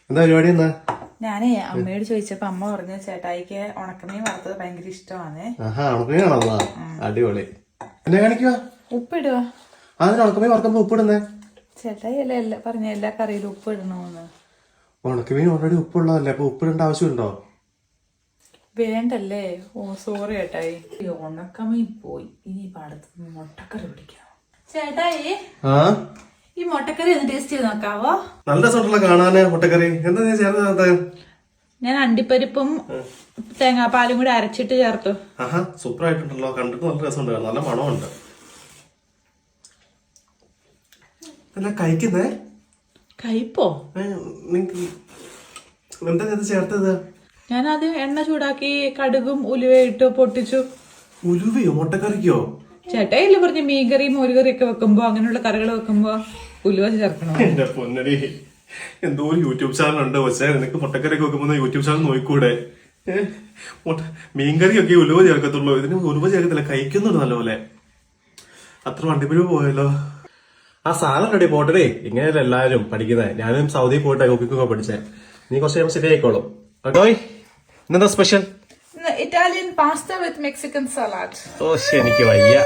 എന്താ പരിപാടി എന്നാ? ഞാനേ അമ്മയോട് ചോദിച്ചപ്പോ അമ്മ പറഞ്ഞു ചേട്ടായിക്ക് ഉണക്കമീൻ വറുത്തത് ഭയങ്കര ഇഷ്ടമാണ്. ഉണക്കമീനാണോ? അടിപൊളി. എന്നെ കാണിക്കുവാ? ഉപ്പിടുക. അതിന് ഉണക്കമീൻ വറക്കുമ്പോ ഉപ്പിടുന്നേ? ചേട്ടായി അല്ല പറഞ്ഞ എല്ലാ കറിയിലും ഉപ്പ് ഇടണമെന്ന്. ഉണക്കമീൻ ഓൾറെഡി ഉപ്പുള്ളതല്ലേ, അപ്പൊ ഉപ്പിടേണ്ട ആവശ്യമുണ്ടോ? വേണ്ടല്ലേ? ഓ സോറി ചേട്ടായി. ഉണക്കമീൻ പോയി, ഇനി അടുത്ത് മുട്ടക്കറി പിടിക്കാം. ചേട്ടായി ഈ മുട്ടക്കറി ഒന്ന് ടേസ്റ്റ് ചെയ്ത് നോക്കാവോ? നല്ല രസമുണ്ടല്ലോ കാണാന് മുട്ടക്കറി. എന്താ നീ ചേർത്ത്? ഞാൻ അണ്ടിപ്പരിപ്പും തേങ്ങാപ്പാലും കൂടി അരച്ചിട്ട് ചേർത്തു. ആഹാ, സൂപ്പർ ആയിട്ടുണ്ടല്ലോ. കണ്ടിട്ട് നല്ല രസമുണ്ട്, നല്ല മണമുണ്ട്. അല്ല കഴിക്കുന്നേ കയ്പോ? എന്താ ഇത് ചേർത്തത്? ഞാൻ ആദ്യം എണ്ണ ചൂടാക്കി കടുകും ഉലുവയിട്ട് പൊട്ടിച്ചു. ഉലുവയോ മുട്ടക്കറിക്കോ? ചേട്ടായില്ലേ പറഞ്ഞ മീൻകറി മോരുകറി ഒക്കെ വെക്കുമ്പോ അങ്ങനെയുള്ള കറികൾ വെക്കുമ്പോ ഉലുവ ചേർക്കണം. എന്റെ പൊന്നടി, എന്തോ ഒരു യൂട്യൂബ് ചാനൽ ഉണ്ട്. പക്ഷേ നിനക്ക് മുട്ടക്കറി ഒക്കെ വെക്കുമ്പോ യൂട്യൂബ് ചാനൽ നോക്കൂടെ? മീൻകറിയൊക്കെ ഉലുവ ചേർക്കത്തുള്ളൂ, ഇതിന് ഉലുവ ചേർക്കത്തില്ല. കഴിക്കുന്നുണ്ട് നല്ലപോലെ. അത്ര വണ്ടിപ്പിരിവ് പോയല്ലോ. ആ സാധനം റെഡി പോട്ടേ. ഇങ്ങനെയല്ല എല്ലാരും പഠിക്കുന്നത്. ഞാനും സൗദി പോയിട്ട് കുക്കിംഗ് പഠിച്ചേ. നീ കുറച്ച് കഴിയുമ്പോൾ ശരിയായിക്കോളും. കേട്ടോ? ഇന്നെന്താ സ്പെഷ്യൽ? ഇറ്റാലിയൻ പാസ്ത വിത്ത് മെക്സിക്കൻ സലാഡ്. ഓ എനിക്ക് വയ്യ.